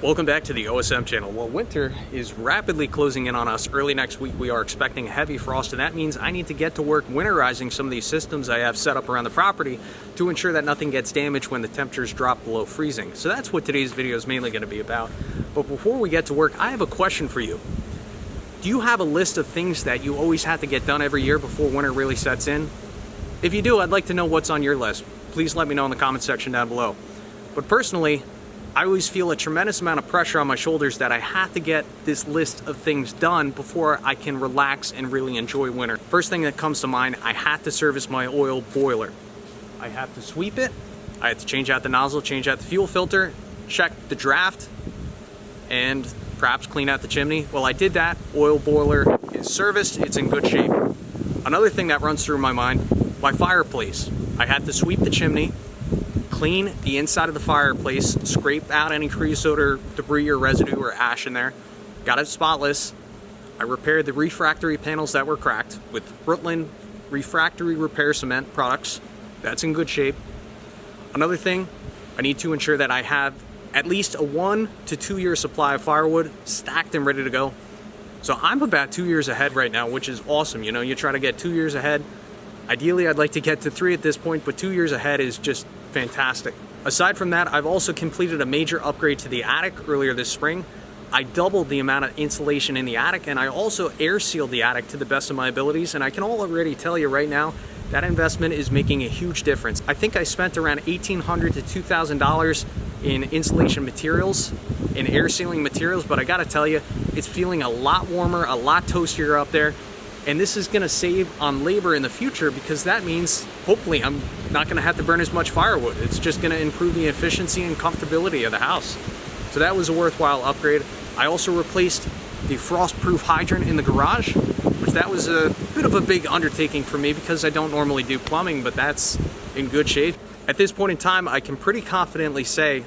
Welcome back to the OSM channel. Well, winter is rapidly closing in on us. Early next week we are expecting heavy frost, and that means I need to get to work winterizing some of these systems I have set up around the property to ensure that nothing gets damaged when the temperatures drop below freezing. So that's what today's video is mainly going to be about. But before we get to work, I have a question for you. Do you have a list of things that you always have to get done every year before winter really sets in? If you do, I'd like to know what's on your list. Please let me know in the comment section down below. But personally, I always feel a tremendous amount of pressure on my shoulders that I have to get this list of things done before I can relax and really enjoy winter. First thing that comes to mind, I have to service my oil boiler. I have to sweep it, I have to change out the nozzle, change out the fuel filter, check the draft, and perhaps clean out the chimney. Well, I did that. Oil boiler is serviced, it's in good shape. Another thing that runs through my mind, my fireplace. I had to sweep the chimney, clean the inside of the fireplace, scrape out any creosote or debris or residue or ash in there, got it spotless. I repaired the refractory panels that were cracked with Brooklyn refractory repair cement products. That's in good shape. Another thing, I need to ensure that I have at least a 1 to 2 year supply of firewood stacked and ready to go. So I'm about 2 years ahead right now, which is awesome. You know, you try to get 2 years ahead. Ideally, I'd like to get to 3 at this point, but 2 years ahead is just fantastic. Aside from that, I've also completed a major upgrade to the attic earlier this spring. I doubled the amount of insulation in the attic, and I also air sealed the attic to the best of my abilities, and I can already tell you right now, that investment is making a huge difference. I think I spent around $1,800 to $2,000 in insulation materials, in air sealing materials, but I gotta tell you, it's feeling a lot warmer, a lot toastier up there. And this is gonna save on labor in the future because that means, hopefully, I'm not gonna have to burn as much firewood. It's just gonna improve the efficiency and comfortability of the house. So that was a worthwhile upgrade. I also replaced the frost-proof hydrant in the garage, which that was a bit of a big undertaking for me because I don't normally do plumbing, but that's in good shape. At this point in time, I can pretty confidently say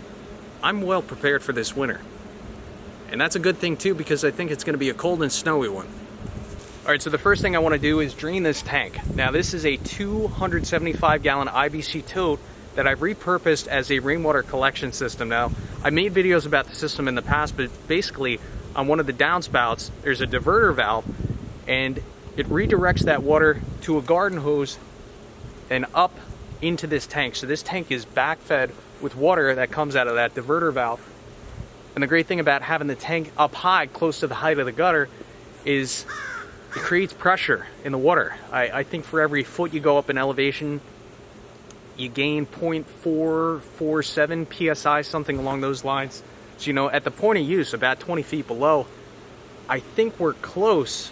I'm well prepared for this winter. And that's a good thing too because I think it's gonna be a cold and snowy one. All right, so the first thing I want to do is drain this tank. Now this is a 275 gallon IBC tote that I've repurposed as a rainwater collection system. Now, I made videos about the system in the past, but basically on one of the downspouts, there's a diverter valve and it redirects that water to a garden hose and up into this tank. So this tank is backfed with water that comes out of that diverter valve. And the great thing about having the tank up high, close to the height of the gutter, is it creates pressure in the water. I think for every foot you go up in elevation, you gain 0.447 PSI, something along those lines. So, you know, at the point of use, about 20 feet below, I think we're close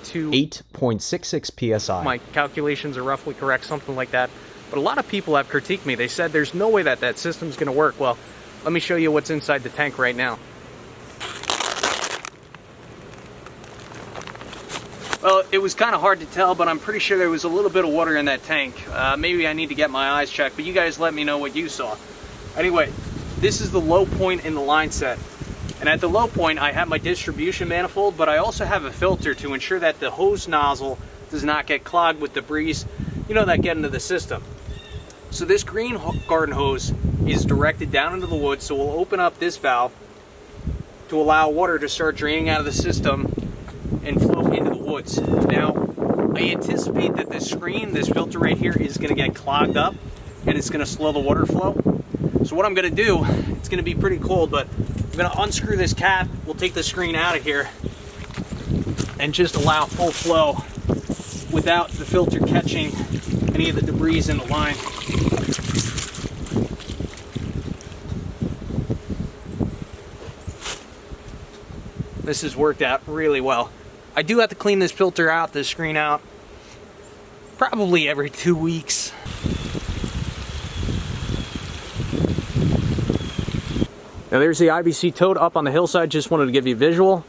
to 8.66 PSI. My calculations are roughly correct, something like that. But a lot of people have critiqued me. They said there's no way that that system's gonna work. Well, let me show you what's inside the tank right now. Well, it was kind of hard to tell, but I'm pretty sure there was a little bit of water in that tank. Maybe I need to get my eyes checked, but you guys let me know what you saw. Anyway, this is the low point in the line set. And at the low point, I have my distribution manifold, but I also have a filter to ensure that the hose nozzle does not get clogged with debris, you know, that get into the system. So this green garden hose is directed down into the wood, so we'll open up this valve to allow water to start draining out of the system and flow into the woods. Now, I anticipate that this screen, this filter right here, is gonna get clogged up and it's gonna slow the water flow. So what I'm gonna do, it's gonna be pretty cold, but I'm gonna unscrew this cap, we'll take the screen out of here and just allow full flow without the filter catching any of the debris in the line. This has worked out really well. I do have to clean this filter out, this screen out, probably every 2 weeks. Now there's the IBC tote up on the hillside, just wanted to give you a visual.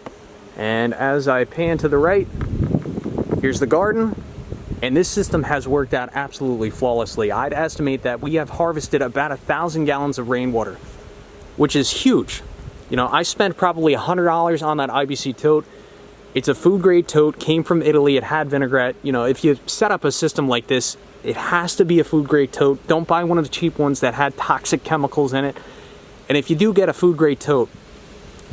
And as I pan to the right, here's the garden. And this system has worked out absolutely flawlessly. I'd estimate that we have harvested about 1,000 gallons of rainwater, which is huge. You know, I spent probably $100 on that IBC tote. It's a food grade tote, came from Italy, it had vinaigrette. You know, if you set up a system like this, it has to be a food grade tote. Don't buy one of the cheap ones that had toxic chemicals in it. And if you do get a food grade tote,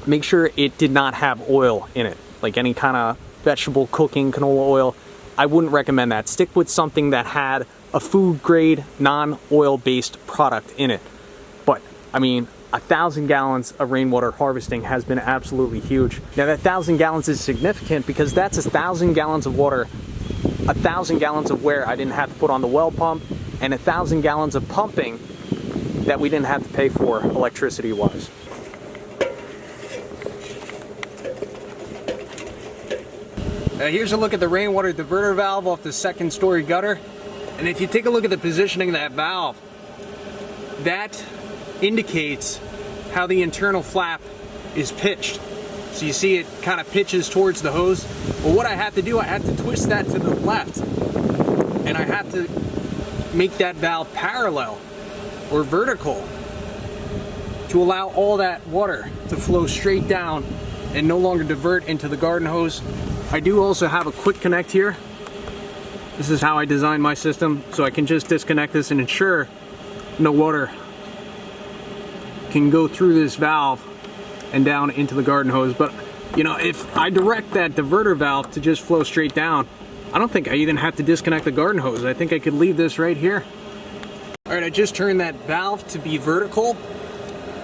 make sure it did not have oil in it, like any kind of vegetable cooking, canola oil. I wouldn't recommend that. Stick with something that had a food grade, non-oil based product in it. But I mean, 1,000 gallons of rainwater harvesting has been absolutely huge. Now that 1,000 gallons is significant because that's 1,000 gallons of water, 1,000 gallons of wear I didn't have to put on the well pump, and 1,000 gallons of pumping that we didn't have to pay for electricity wise. Here's a look at the rainwater diverter valve off the second story gutter. And if you take a look at the positioning of that valve, that indicates how the internal flap is pitched. So you see it kind of pitches towards the hose. Well, what I had to do, I had to twist that to the left. And I had to make that valve parallel or vertical to allow all that water to flow straight down and no longer divert into the garden hose. I do also have a quick connect here. This is how I designed my system, so I can just disconnect this and ensure no water can go through this valve and down into the garden hose. But you know, if I direct that diverter valve to just flow straight down, I don't think I even have to disconnect the garden hose. I think I could leave this right here. All right, I just turned that valve to be vertical,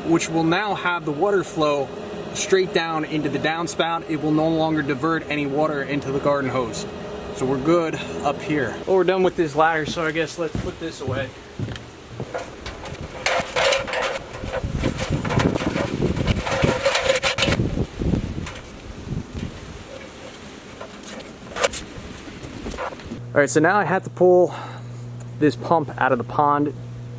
which will now have the water flow straight down into the downspout. It will no longer divert any water into the garden hose. So we're good up here. Well, we're done with this ladder, so I guess let's put this away. All right, so now I have to pull this pump out of the pond.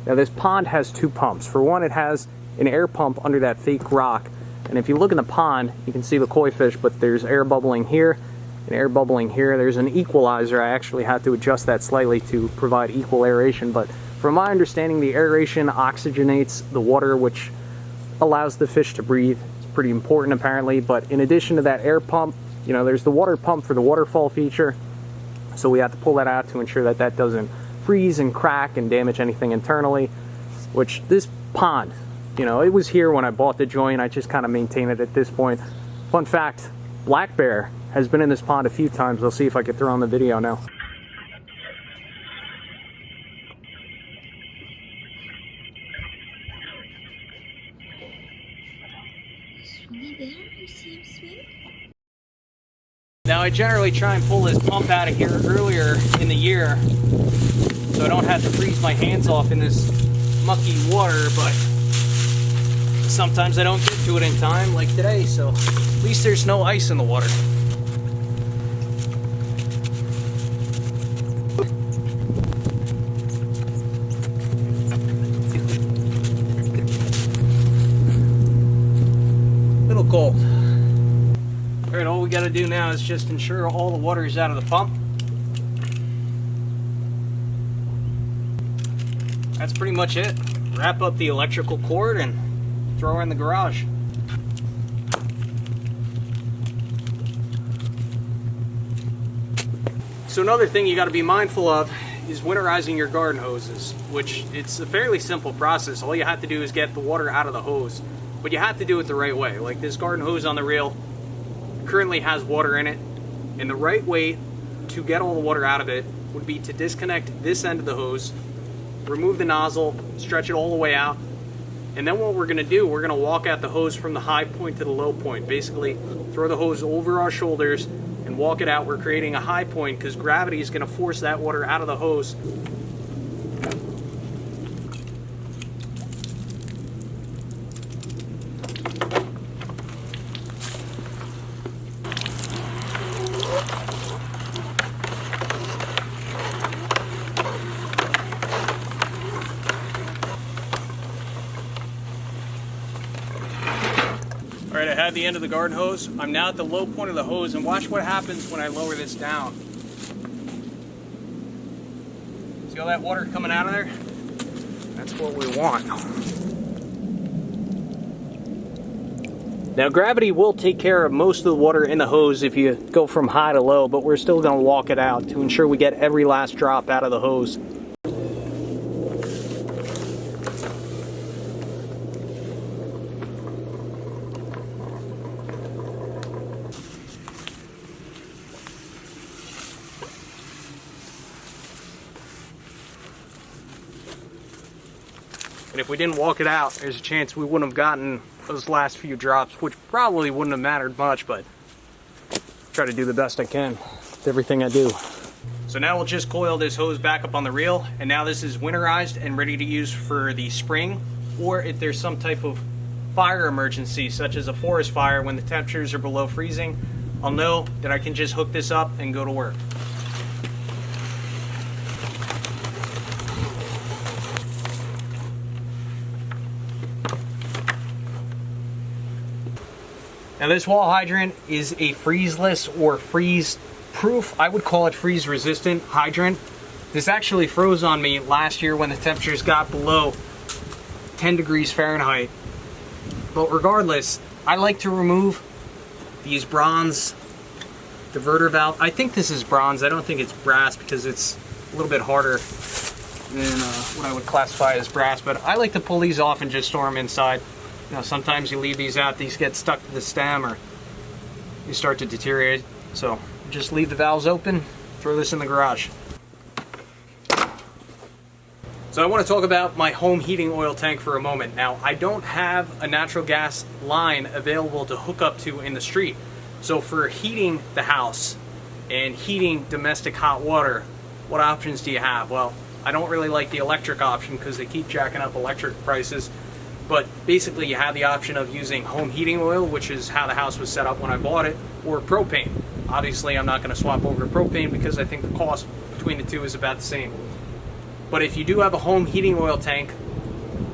Now this pond has two pumps. For one, it has an air pump under that fake rock. And if you look in the pond, you can see the koi fish, but there's air bubbling here and air bubbling here. There's an equalizer. I actually had to adjust that slightly to provide equal aeration. But from my understanding, the aeration oxygenates the water, which allows the fish to breathe. It's pretty important apparently. But in addition to that air pump, you know, there's the water pump for the waterfall feature. So we have to pull that out to ensure that that doesn't freeze and crack and damage anything internally, which this pond, you know, it was here when I bought the joint. I just kind of maintain it at this point. Fun fact, black bear has been in this pond a few times. I'll see if I can throw on the video now. Swimmy bear? You see him swim? Now I generally try and pull this pump out of here earlier in the year so I don't have to freeze my hands off in this mucky water, but sometimes I don't get to it in time, like today, so at least there's no ice in the water. Little cold. All right, all we gotta do now is just ensure all the water is out of the pump. That's pretty much it. Wrap up the electrical cord and throw her in the garage. So another thing you got to be mindful of is winterizing your garden hoses, which it's a fairly simple process. All you have to do is get the water out of the hose, but you have to do it the right way. Like this garden hose on the reel currently has water in it, and the right way to get all the water out of it would be to disconnect this end of the hose, remove the nozzle, stretch it all the way out, and then what we're going to do, we're going to walk out the hose from the high point to the low point. Basically, throw the hose over our shoulders and walk it out. We're creating a high point because gravity is going to force that water out of the hose. All right, I have the end of the garden hose. I'm now at the low point of the hose, and watch what happens when I lower this down. See all that water coming out of there? That's what we want. Now gravity will take care of most of the water in the hose if you go from high to low, but we're still going to walk it out to ensure we get every last drop out of the hose. if we didn't walk it out, there's a chance we wouldn't have gotten those last few drops, which probably wouldn't have mattered much, but try to do the best I can with everything I do. So now we'll just coil this hose back up on the reel, and now this is winterized and ready to use for the spring, or if there's some type of fire emergency, such as a forest fire when the temperatures are below freezing, I'll know that I can just hook this up and go to work. Now this wall hydrant is a freezeless or freeze-proof, I would call it freeze-resistant hydrant. This actually froze on me last year when the temperatures got below 10 degrees Fahrenheit. But regardless, I like to remove these bronze diverter valve. I think this is bronze, I don't think it's brass because it's a little bit harder than what I would classify as brass, but I like to pull these off and just store them inside. You know, sometimes you leave these out, these get stuck to the stem or you start to deteriorate. So just leave the valves open, throw this in the garage. So I want to talk about my home heating oil tank for a moment. Now, I don't have a natural gas line available to hook up to in the street. So for heating the house and heating domestic hot water, what options do you have? Well, I don't really like the electric option because they keep jacking up electric prices. But basically you have the option of using home heating oil, which is how the house was set up when I bought it, or propane. Obviously I'm not going to swap over to propane because I think the cost between the two is about the same. But if you do have a home heating oil tank,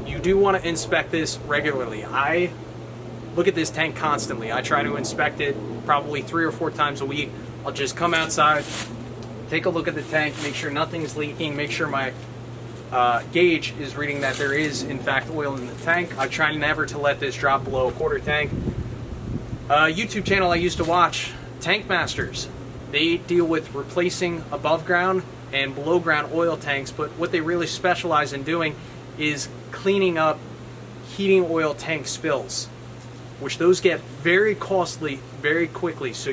you do want to inspect this regularly. I look at this tank constantly. I try to inspect it probably 3 or 4 times a week. I'll just come outside, take a look at the tank, make sure nothing's leaking, make sure my gauge is reading that there is in fact oil in the tank. I try never to let this drop below a quarter tank. YouTube channel I used to watch, Tank Masters. They deal with replacing above ground and below ground oil tanks, but what they really specialize in doing is cleaning up heating oil tank spills, which those get very costly very quickly. So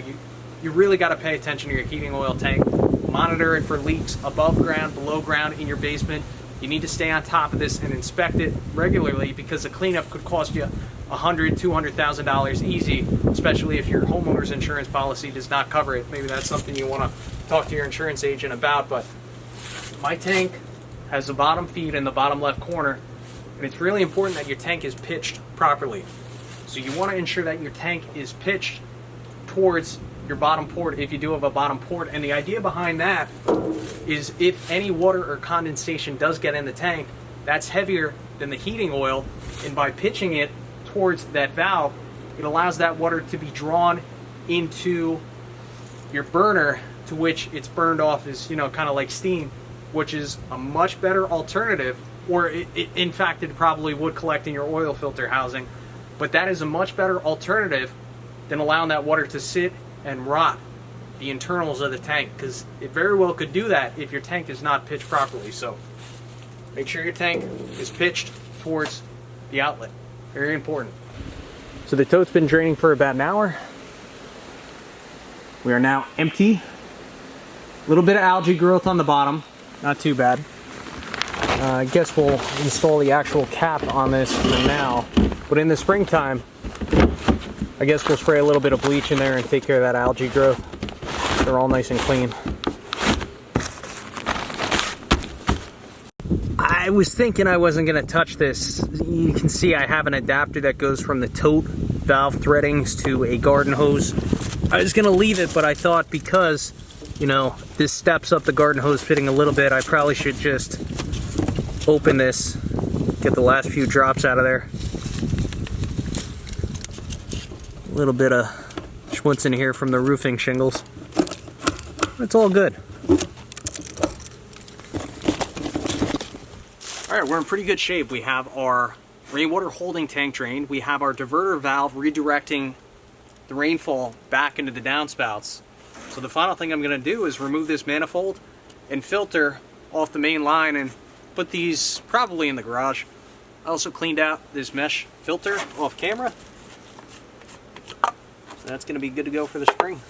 you really got to pay attention to your heating oil tank. Monitor it for leaks above ground, below ground, in your basement. You need to stay on top of this and inspect it regularly because the cleanup could cost you $100,000, $200,000 easy, especially if your homeowner's insurance policy does not cover it. Maybe that's something you want to talk to your insurance agent about. But my tank has the bottom feed in the bottom left corner, and it's really important that your tank is pitched properly. So you want to ensure that your tank is pitched towards your bottom port if you do have a bottom port. And the idea behind that is if any water or condensation does get in the tank, that's heavier than the heating oil, and by pitching it towards that valve, it allows that water to be drawn into your burner, to which it's burned off as, you know, kind of like steam, which is a much better alternative, or in fact it probably would collect in your oil filter housing, but that is a much better alternative than allowing that water to sit and rot the internals of the tank, because it very well could do that if your tank is not pitched properly. So make sure your tank is pitched towards the outlet. Very important. So the tote's been draining for about an hour. We are now empty. A little bit of algae growth on the bottom, not too bad. I guess we'll install the actual cap on this for now, but in the springtime I guess we'll spray a little bit of bleach in there and take care of that algae growth. They're all nice and clean. I was thinking I wasn't going to touch this. You can see I have an adapter that goes from the tote valve threadings to a garden hose. I was going to leave it, but I thought because, you know, this steps up the garden hose fitting a little bit, I probably should just open this, get the last few drops out of there. A little bit of schmutz in here from the roofing shingles. It's all good. Alright, we're in pretty good shape. We have our rainwater holding tank drained. We have our diverter valve redirecting the rainfall back into the downspouts. So the final thing I'm going to do is remove this manifold and filter off the main line and put these probably in the garage. I also cleaned out this mesh filter off camera. So that's going to be good to go for the spring.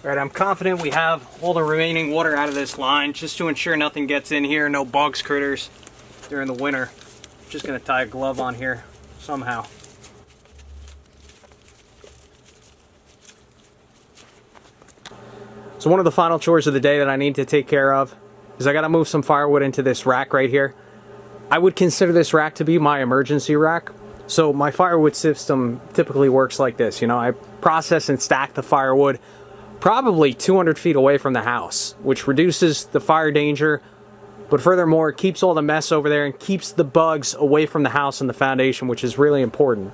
Alright, I'm confident we have all the remaining water out of this line just to ensure nothing gets in here, no bugs, critters during the winter. Just going to tie a glove on here somehow. So one of the final chores of the day that I need to take care of is I got to move some firewood into this rack right here. I would consider this rack to be my emergency rack. So my firewood system typically works like this. You know, I process and stack the firewood probably 200 feet away from the house, which reduces the fire danger, but furthermore, it keeps all the mess over there and keeps the bugs away from the house and the foundation, which is really important.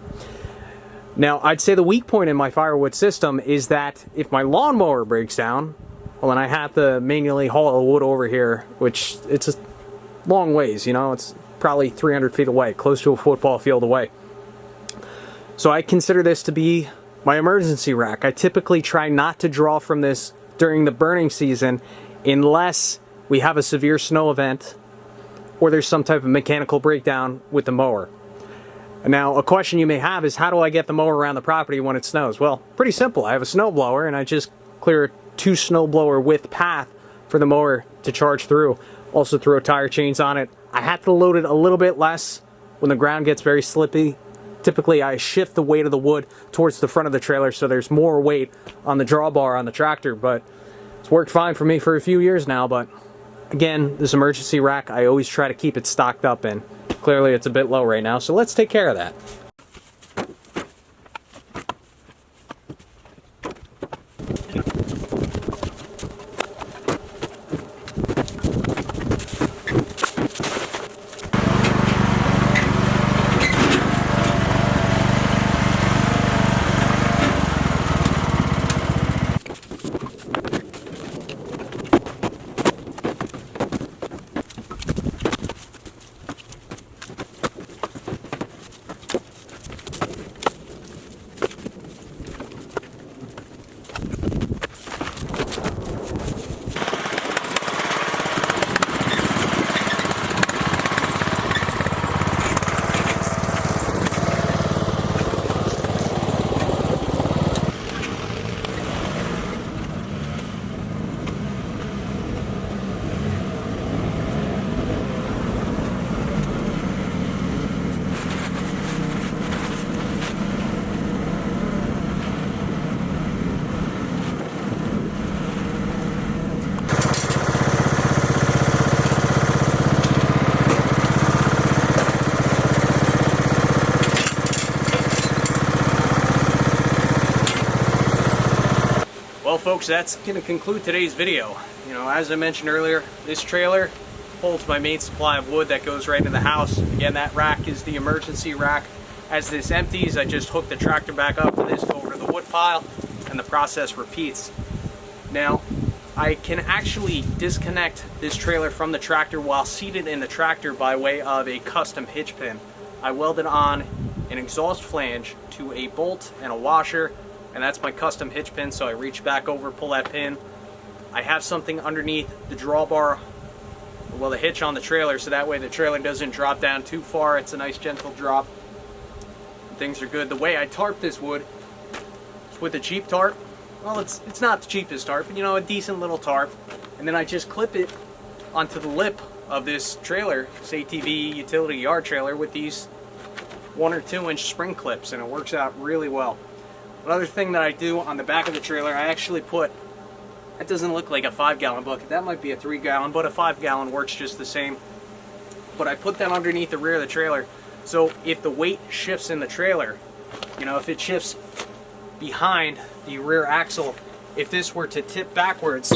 Now, I'd say the weak point in my firewood system is that if my lawnmower breaks down, well, then I have to manually haul the wood over here, which it's a long ways, you know, it's probably 300 feet away, close to a football field away. So I consider this to be my emergency rack. I typically try not to draw from this during the burning season unless we have a severe snow event or there's some type of mechanical breakdown with the mower. Now, a question you may have is, how do I get the mower around the property when it snows? Well, pretty simple. I have a snow blower and I just clear a 2 snow blower width path for the mower to charge through. Also throw tire chains on it. I have to load it a little bit less when the ground gets very slippy. Typically, I shift the weight of the wood towards the front of the trailer so there's more weight on the drawbar on the tractor, but it's worked fine for me for a few years now. But again, this emergency rack, I always try to keep it stocked up in. Clearly, it's a bit low right now, so let's take care of that. Well, folks, that's going to conclude today's video. You know, as I mentioned earlier, this trailer holds my main supply of wood that goes right into the house. Again, that rack is the emergency rack. As this empties, I just hook the tractor back up to this over the wood pile, and the process repeats. Now, I can actually disconnect this trailer from the tractor while seated in the tractor by way of a custom hitch pin. I welded on an exhaust flange to a bolt and a washer, and that's my custom hitch pin, so I reach back over, pull that pin. I have something underneath the drawbar, well, the hitch on the trailer, so that way the trailer doesn't drop down too far. It's a nice gentle drop. Things are good. The way I tarp this wood is with a cheap tarp. Well, it's not the cheapest tarp, but you know, a decent little tarp. And then I just clip it onto the lip of this trailer, this ATV utility yard trailer, with these 1 or 2 inch spring clips, and it works out really well. Another thing that I do on the back of the trailer, I actually put, that doesn't look like a 5-gallon bucket, that might be a 3-gallon, but a 5-gallon works just the same. But I put that underneath the rear of the trailer, so if the weight shifts in the trailer, you know, if it shifts behind the rear axle, if this were to tip backwards,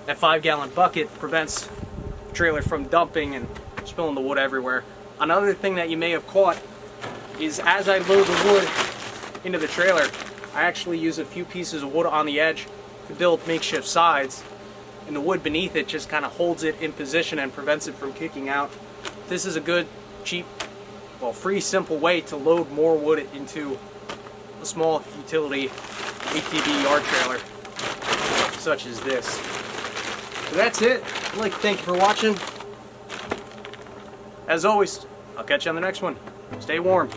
that 5-gallon bucket prevents the trailer from dumping and spilling the wood everywhere. Another thing that you may have caught is as I load the wood into the trailer, I actually use a few pieces of wood on the edge to build makeshift sides, and the wood beneath it just kind of holds it in position and prevents it from kicking out. This is a good, cheap, well, free, simple way to load more wood into a small utility ATV yard trailer such as this. So that's it. I'd like to thank you for watching. As always, I'll catch you on the next one. Stay warm.